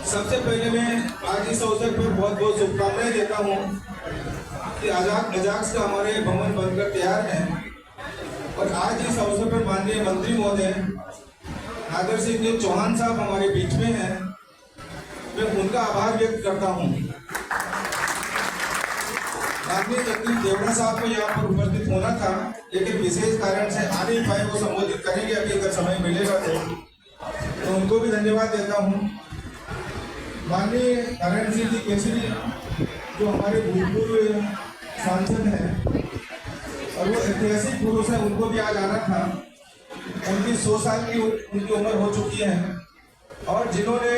सबसे पहले मैं आज इस अवसर पर बहुत बहुत शुभकामनाएं देता हूँ कि अजाक्स का हमारे भवन बनकर तैयार है। और आज इस अवसर पर माननीय मंत्री महोदय नागर सिंह जी चौहान साहब हमारे बीच में हैं, मैं उनका आभार व्यक्त करता हूँ। माननीय जगदीश देवड़ा साहब को यहाँ पर उपस्थित होना था, लेकिन विशेष कारण से आ नहीं पाए। वो संबोधित करेंगे अभी अगर समय मिलेगा तो उनको भी धन्यवाद देता हूँ। माननीय नारायण सिंह जी केसरी जो हमारे भूतपूर्व सांसद हैं और वो ऐतिहासिक पुरुष है, उनको भी आज आना था। उनकी 100 साल की उनकी उम्र हो चुकी है और जिन्होंने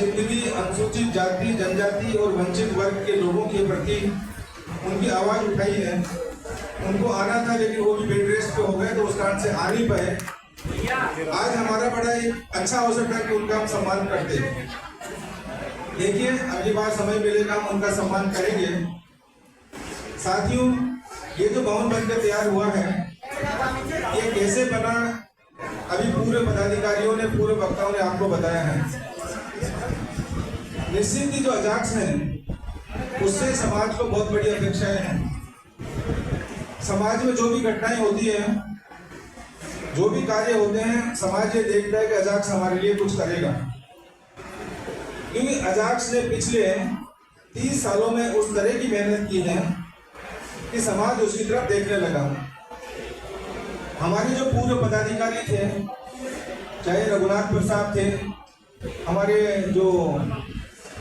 जिंदगी अनुसूचित जाति, जनजाति और वंचित वर्ग के लोगों के प्रति उनकी आवाज़ उठाई है, उनको आना था, लेकिन वो भी बेड रेस्ट पे हो गए तो उस कारण से आ नहीं पाए। आज हमारा बड़ा एक अच्छा अवसर था कि उनका हम सम्मान करते हैं। देखिए, अगली बार समय मिलेगा हम उनका सम्मान करेंगे। साथियों, ये जो भवन बनकर तैयार हुआ है, ये कैसे बना, अभी पूरे पदाधिकारियों ने, पूरे वक्ताओं ने आपको बताया है। निश्चित ही जो अजाक्स हैं उससे समाज को बहुत बड़ी अपेक्षाएं हैं। समाज में जो भी घटनाएं होती है, जो भी कार्य होते हैं, समाज ये देखता है कि अजाक्स हमारे लिए कुछ करेगा, क्योंकि अजाक्स ने पिछले 30 सालों में उस तरह की मेहनत की है कि समाज उसकी तरफ देखने लगा। हमारे जो पूर्व पदाधिकारी थे, चाहे रघुनाथ प्रसाद थे, हमारे जो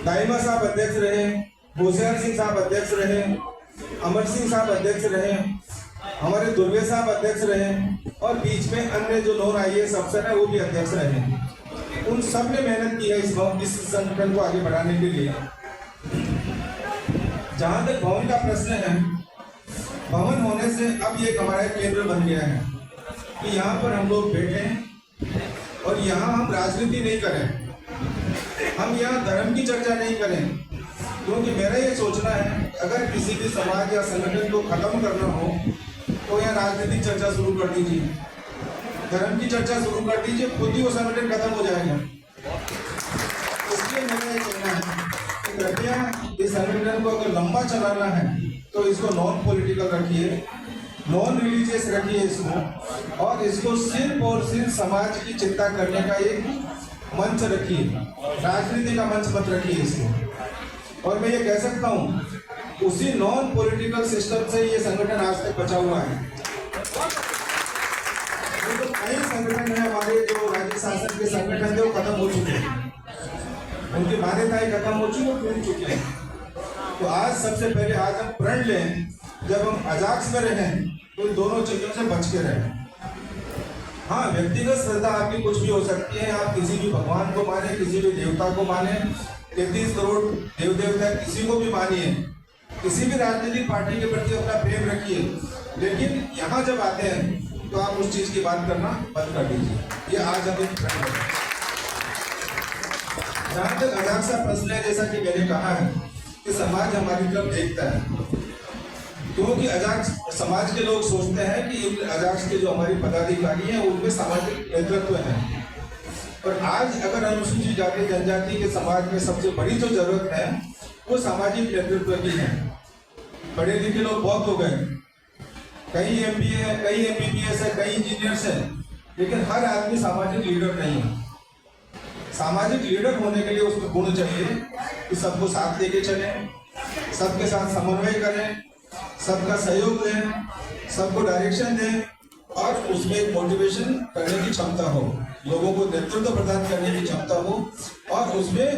दाइमा साहब अध्यक्ष रहे, भूषण सिंह साहब अध्यक्ष रहे, अमर सिंह साहब अध्यक्ष रहे, हमारे दुर्वे साहब अध्यक्ष रहे और बीच में अन्य जो नॉन IAS अफसर है वो भी अध्यक्ष रहे। उन सब ने मेहनत की है इस संगठन को आगे बढ़ाने के लिए। जहां तक भवन का प्रश्न है, भवन होने से अब ये हमारा केंद्र बन गया है कि यहाँ पर हम लोग बैठें और यहाँ हम राजनीति नहीं करें, हम यहाँ धर्म की चर्चा नहीं करें, क्योंकि मेरा ये सोचना है अगर किसी भी समाज या संगठन को खत्म करना हो तो यहाँ राजनीतिक चर्चा शुरू कर दीजिए, धर्म की चर्चा शुरू कर दीजिए, खुद ही वो संगठन खत्म हो जाएगा। इसलिए मेरा ये कहना है कि कृपया इस संगठन को अगर लंबा चलाना है तो इसको नॉन पॉलिटिकल रखिए, नॉन रिलीजियस रखिए इसको, और इसको सिर्फ और सिर्फ समाज की चिंता करने का एक मंच रखिए, राजनीति का मंच मत रखिए इसको। और मैं ये कह सकता हूँ उसी नॉन पॉलिटिकल सिस्टम से ये संगठन आज तक बचा हुआ है। तो कई संगठन है हमारे जो राज्य शासन के संगठन थे वो खत्म हो चुके हैं, उनकी मान्यताएं खत्म हो चुकी, टूट चुके हैं। तो आज सबसे पहले आज हम प्रण लें, जब हम अजाक्स में रहें तो दोनों चीजों से बच के रहें। हाँ, व्यक्तिगत श्रद्धा आपकी कुछ भी हो सकती है, आप किसी भी भगवान को माने, किसी भी देवता को माने, 33 करोड़ देव देवता किसी को भी मानिए, किसी भी राजनीतिक पार्टी के प्रति अपना प्रेम रखिए, लेकिन यहाँ जब आते हैं तो आप उस चीज की बात करना बंद कर दीजिए। ये आज हम एक प्रण है। जहाँ तक अजाक्स का प्रश्न है, जैसा कि मैंने कहा है कि समाज हमारी तरफ देखता है, क्योंकि अजाक्स समाज के लोग सोचते हैं कि अजाक्स के जो हमारी पदाधिकारी हैं उनमें सामाजिक नेतृत्व है। और आज अगर अनुसूचित जाति जनजाति के समाज में सबसे बड़ी जो जरूरत है वो सामाजिक नेतृत्व की है। पढ़े लिखे लोग बहुत हो गए, कई MBA है, कई MBBS है, कई इंजीनियर्स है, लेकिन हर आदमी सामाजिक लीडर नहीं है। सामाजिक लीडर होने के लिए उसमें गुण चाहिए कि सबको साथ लेके चले, सबके साथ समन्वय करें, सबका सहयोग दें, सबको डायरेक्शन दें और उसमें एक मोटिवेशन करने की क्षमता हो, लोगों को नेतृत्व प्रदान करने की क्षमता हो, और उसमें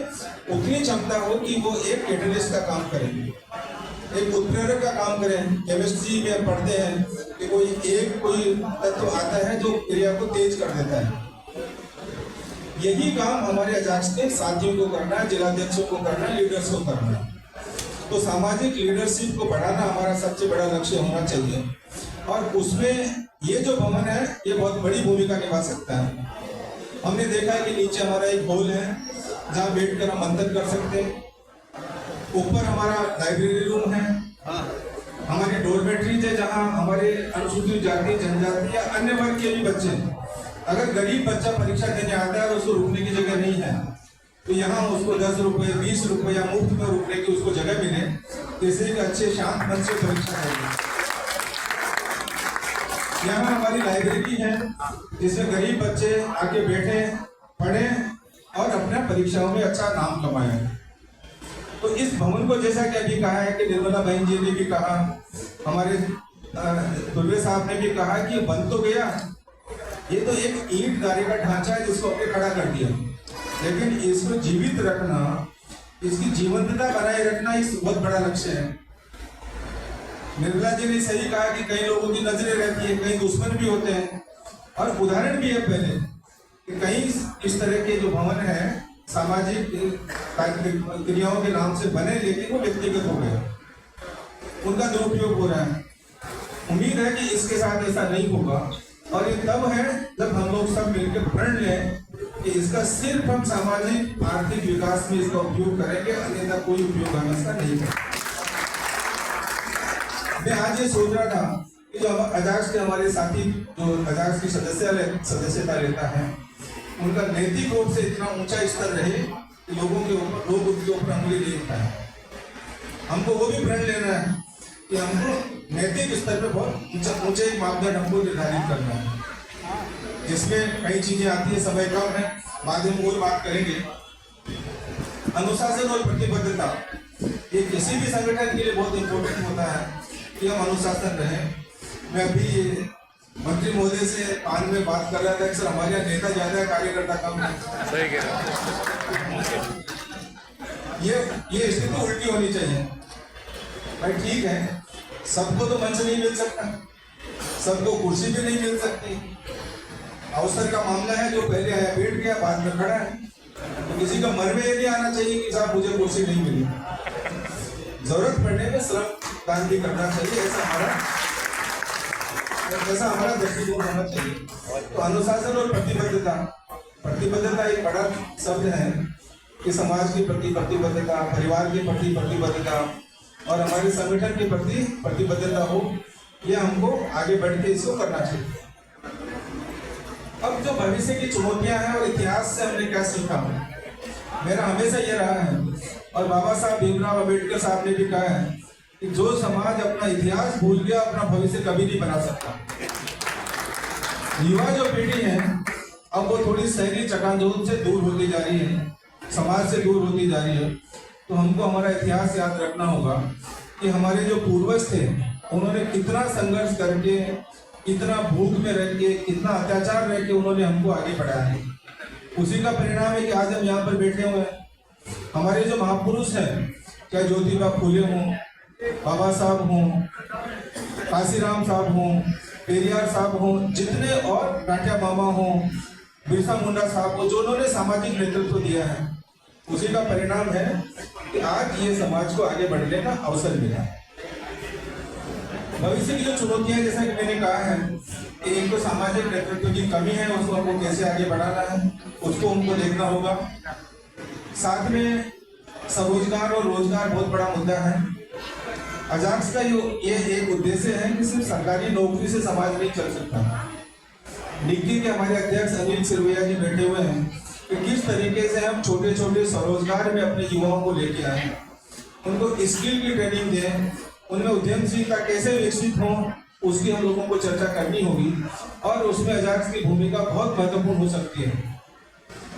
उतनी क्षमता हो कि वो एक कैटलिस्ट का काम करें, एक उत्प्रेरक का काम करें। केमिस्ट्री में पढ़ते हैं कि कोई तत्व आता है जो क्रिया को तेज कर देता है। यही काम हमारे अजाक्स के साथियों को करना है, जिलाध्यक्षों को करना है, लीडर्स को करना है। तो सामाजिक लीडरशिप को बढ़ाना हमारा सबसे बड़ा लक्ष्य होना चाहिए, और उसमें ये जो भवन है ये बहुत बड़ी भूमिका निभा सकता है। हमने देखा है कि नीचे हमारा एक हॉल है जहाँ बैठकर हम मंथन कर सकते हैं, ऊपर हमारा लाइब्रेरी रूम है, हमारी डोरमेट्रीज है जहाँ हमारे अनुसूचित जाति, जनजाति या अन्य वर्ग के भी बच्चे, अगर गरीब बच्चा परीक्षा देने आता है और उसको रुकने की जगह नहीं है तो यहाँ उसको 10 रुपये 20 रुपये या मुफ्त में रुकने की उसको जगह मिले, जैसे एक अच्छे शांत मन से परीक्षा होगी। यहाँ हमारी लाइब्रेरी है जिसमें गरीब बच्चे आके बैठे पढ़ें और अपने परीक्षाओं में अच्छा नाम कमाएं। तो इस भवन को जैसा कि अभी कहा है कि निर्मला बहन जी ने भी कहा, हमारे दुर्वे साहब ने भी कहा कि बन तो गया, ये तो एक ईंट गारे का ढांचा है जिसको हमने खड़ा कर दिया, लेकिन इसको जीवित रखना, इसकी जीवंतता बनाए रखना इस बहुत बड़ा लक्ष्य है। निर्मला जी ने सही कहा कि कई लोगों की नजरें रहती है, कई दुश्मन भी होते हैं, और उदाहरण भी है पहले कि कई इस तरह के जो भवन है सामाजिक क्रियाओं के नाम से बने, लेकिन वो व्यक्तिगत हो गए, उनका दुरुपयोग हो रहा है। उम्मीद है कि इसके साथ ऐसा नहीं होगा, और ये तब है जब हम लोग सब मिलकर प्रण लें कि इसका सिर्फ हम सामाजिक आर्थिक विकास में इसका उपयोग करेंगे, अन्यथा कोई उपयोग हम इसका नहीं करेंगे। मैं आज ये सोच रहा था कि जो अजाक्स के हमारे साथी जो अजाक्स की सदस्यता लेता है, उनका नैतिक रूप से इतना ऊंचा स्तर रहे कि लोग उनके ऊपर उंगली नहीं उठाए। हमको वो भी प्रण लेना है कि हमको नैतिक स्तर पे बहुत ऊंचे मापदंड हमको निर्धारित करना है, जिसमें कई चीजें आती है, समय कम है, बाद में वही बात करेंगे। अनुशासन और प्रतिबद्धता ये किसी भी संगठन के लिए बहुत इंपॉर्टेंट होता है कि हम अनुशासन रहें। मैं अभी मंत्री महोदय से पान में बात कर रहा था कि सर हमारे यहाँ नेता ज्यादा है, कार्यकर्ता कम है। सही कह रहे हैं। ये स्थिति उल्टी होनी चाहिए भाई। ठीक है, सबको तो मंच नहीं मिल सकता, सबको कुर्सी भी नहीं मिल सकती। अवसर का मामला है, जो पहले आया बैठ गया, बाद में खड़ा है। तो किसी का मन में ये नहीं आना चाहिए कि साहब मुझे कुर्सी नहीं मिली। जरूरत पड़ने में श्रम दान भी करना चाहिए, ऐसा हमारा दृष्टिकोण होना चाहिए। तो अनुशासन और प्रतिबद्धता एक बड़ा शब्द है कि समाज के प्रति प्रतिबद्धता, परिवार के प्रति प्रतिबद्धता और हमारे संगठन के प्रति प्रतिबद्धता हो, यह हमको आगे बढ़ के इसको करना चाहिए। अब जो भविष्य की चुनौतियां हैं और इतिहास से हमने क्या सीखा, मेरा हमेशा यह रहा है, और बाबा साहब भीमराव अम्बेडकर साहब ने भी कहा है कि जो समाज अपना इतिहास भूल गया अपना भविष्य कभी नहीं बना सकता। युवा जो पीढ़ी है अब वो थोड़ी शहरी चकाचौंध से दूर होती जा रही है, समाज से दूर होती जा रही है। तो हमको हमारा इतिहास याद रखना होगा कि हमारे जो पूर्वज थे उन्होंने कितना संघर्ष करके, कितना भूख में रह के, कितना अत्याचार रह के उन्होंने हमको आगे बढ़ाया है। उसी का परिणाम है कि आज हम यहाँ पर बैठे हुए हैं। हमारे जो महापुरुष हैं, चाहे ज्योतिबा फूले हों, बाबा साहब हों, काशीराम साहब हों, पेरियार साहब हों, जितने और टाटा मामा हों, बिरसा मुंडा साहब हो, जो उन्होंने सामाजिक नेतृत्व दिया है, उसी का परिणाम है कि आज ये समाज को आगे बढ़ने का अवसर मिला। भविष्य की जो चुनौतियां, जैसा कि मैंने कहा है कि एक तो सामाजिक नेतृत्व की कमी है, उसको हमको कैसे आगे बढ़ाना है उसको हमको देखना होगा। साथ में स्वरोजगार और रोजगार बहुत बड़ा मुद्दा है। अजाक्स का ये एक उद्देश्य है कि सिर्फ सरकारी नौकरी से समाज नहीं चल सकता। निक्की के हमारे अध्यक्ष अनिल सिरवैया जी बैठे हुए हैं कि किस तरीके से हम छोटे छोटे स्वरोजगार में अपने युवाओं को लेके आए, उनको स्किल की ट्रेनिंग दें, उनमें उद्यमशीलता कैसे विकसित हो उसकी हम लोगों को चर्चा करनी होगी, और उसमें अजाक्स की भूमिका बहुत महत्वपूर्ण हो सकती है।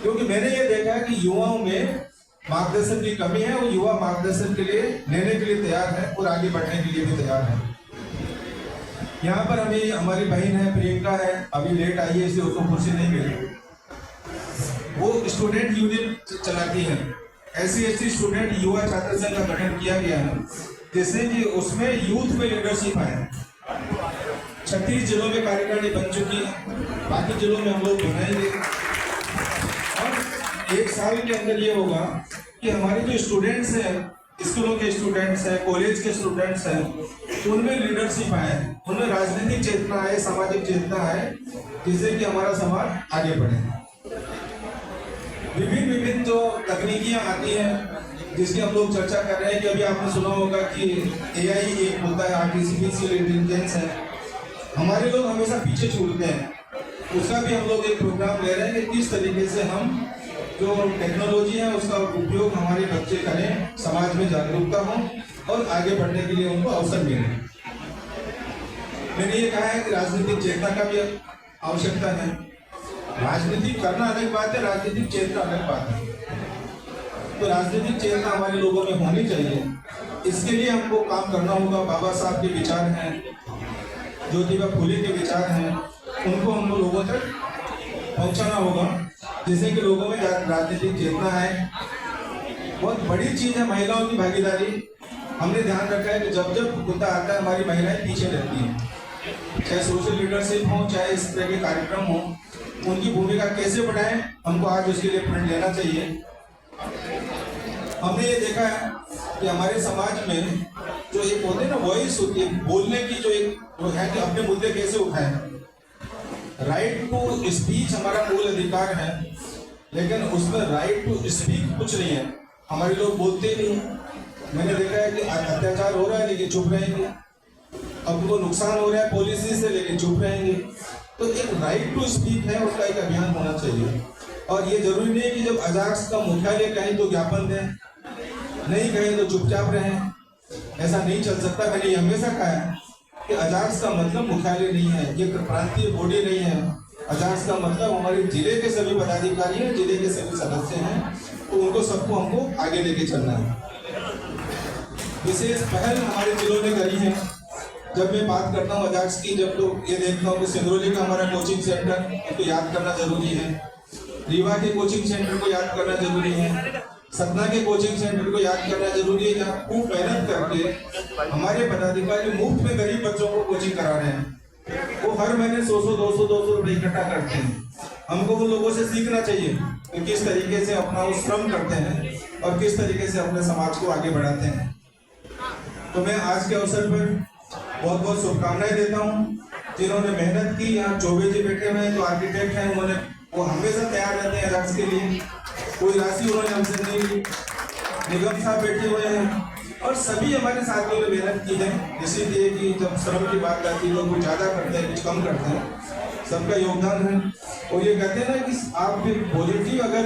क्योंकि मैंने ये देखा है कि युवाओं में मार्गदर्शन की कमी है, वो युवा मार्गदर्शन के लिए लेने के लिए तैयार है और आगे बढ़ने के लिए भी तैयार है। यहाँ पर हमें हमारी बहन है प्रियंका है, अभी लेट आई है इसलिए उसको कुर्सी नहीं मिली। वो स्टूडेंट यूनियन चलाती है, SC/ST स्टूडेंट युवा छात्र संघ का गठन किया गया है, जिससे कि उसमें यूथ में लीडरशिप आए। 36 जिलों में कार्यकारिणी बन चुकी है, बाकी जिलों में हम लोग बनाएंगे। और एक साल के अंदर ये होगा कि हमारे जो स्टूडेंट्स हैं, स्कूलों के स्टूडेंट्स हैं, कॉलेज के स्टूडेंट्स हैं, उनमें लीडरशिप आए, उनमें राजनीतिक चेतना है, सामाजिक चेतना है, जिससे कि हमारा समाज आगे बढ़े। विभिन्न जो तकनीकियां आती हैं जिसकी हम लोग चर्चा कर रहे हैं कि अभी आपने सुना होगा कि AI एक होता है, आर्टिफिशियल इंटेलिजेंस है। हमारे लोग हमेशा पीछे छूटते हैं, उसका भी हम लोग एक प्रोग्राम ले रहे हैं कि किस तरीके से हम जो टेक्नोलॉजी है उसका उपयोग हमारे बच्चे करें, समाज में जागरूकता हो और आगे बढ़ने के लिए उनको अवसर मिले। मैंने ये कहा है कि राजनीतिक चेतना का भी आवश्यकता है। राजनीति करना अलग बात है, राजनीतिक चेतना अलग बात है। तो राजनीतिक चेतना हमारे लोगों में होनी चाहिए। इसके लिए हमको काम करना होगा। बाबा साहब के विचार हैं, ज्योतिबा फुले के विचार हैं, उनको हमको लोगों तक पहुंचाना होगा, जिससे कि लोगों में राजनीतिक चेतना है। बहुत बड़ी चीज है महिलाओं की भागीदारी। हमने ध्यान रखा है कि जब जब मुद्दा आता है हमारी महिलाएं पीछे रहती हैं, चाहे सोशल लीडरशिप हो, चाहे इस तरह के कार्यक्रम हो, उनकी भूमिका कैसे बढ़ाएं, हमको आज उसके लिए प्रण लेना चाहिए। हमने ये देखा है कि हमारे समाज में जो एक होते हैं ना वॉइस होती है, बोलने की जो एक वो है कि अपने मुद्दे कैसे उठाएं। राइट टू स्पीच हमारा मूल अधिकार है, लेकिन उसमें राइट टू स्पीक कुछ नहीं है। हमारे लोग बोलते ही नहीं। मैंने देखा है कि अत्याचार हो रहा है लेकिन चुप रहेंगे, उनको नुकसान हो रहा है पॉलिसी से लेकिन चुप रहेंगे। तो एक राइट टू स्पीक है, उसका एक अभियान होना चाहिए। और ये जरूरी नहीं है कि जब अजाक्स का मुख्यालय कहें तो ज्ञापन दें, नहीं कहें तो चुपचाप रहें। ऐसा नहीं चल सकता। मैंने ये हमेशा कहा है कि अजाक्स का मतलब मुख्यालय नहीं है, ये प्रांतीय बॉडी नहीं है। अजाक्स का मतलब हमारे जिले के सभी पदाधिकारी हैं, जिले के सभी सदस्य हैं, तो उनको सबको हमको आगे लेके चलना है। विशेष पहल हमारे जिलों ने करी है। जब मैं बात करता हूँ अजाक्स की, जब तो ये देखता हूँ कि सिंगरौली का हमारा कोचिंग सेंटर, उसको याद करना जरूरी है। रीवा के कोचिंग सेंटर को याद करना जरूरी है। सतना के कोचिंग सेंटर को याद करना जरूरी है, जहाँ खूब मेहनत करके हमारे पदाधिकारी मुफ्त में गरीब बच्चों को कोचिंग करा रहे हैं। वो हर महीने 100-200 रुपए इकट्ठा करते हैं। हमको उन लोगों से सीखना चाहिए कि किस तरीके से अपना वो श्रम करते हैं और किस तरीके से अपने समाज को आगे बढ़ाते हैं। तो मैं आज के अवसर पर बहुत बहुत शुभकामनाएं देता हूँ। जिन्होंने मेहनत की, यहाँ चौबे जी बैठे हुए हैं जो आर्किटेक्ट हैं, उन्होंने वो हमेशा तैयार रहते हैं अजाक्स के लिए। कोई राशि उन्होंने हमसे नहीं ली। निगम साहब बैठे हुए हैं और सभी हमारे साथियों ने मेहनत की है। इसीलिए कि जब श्रम की बात आती है तो कुछ ज़्यादा करते हैं, कुछ कम करते हैं, सबका योगदान है। और ये कहते हैं ना कि आप भी पॉजिटिव अगर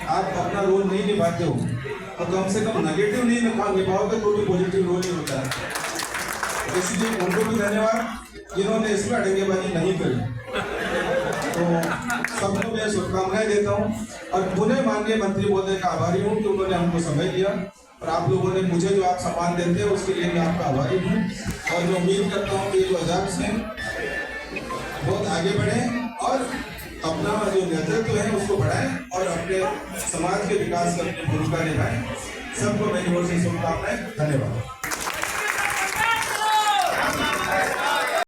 आप अपना रोल नहीं निभाते हो तो कम से कम नेगेटिव नहीं निभाओगे तो भी पॉजिटिव रोल ही होता है। इसलिए उनको भी धन्यवाद जिन्होंने इसमें अड़ंगेबाजी नहीं करी। तो सबको मैं शुभकामनाएं देता हूँ और पुनः माननीय मंत्री महोदय का आभारी हूँ कि उन्होंने हमको समय दिया और आप लोगों ने मुझे जो आप सम्मान देते हैं उसके लिए मैं आपका आभारी हूँ। और मैं उम्मीद करता हूँ कि जो अजाक्स हैं बहुत आगे बढ़ें और अपना जो नेतृत्व है उसको बढ़ाएं और अपने समाज के विकास में अपनी भूमिका निभाएं। सबको मेरी ओर से शुभकामनाएं। धन्यवाद।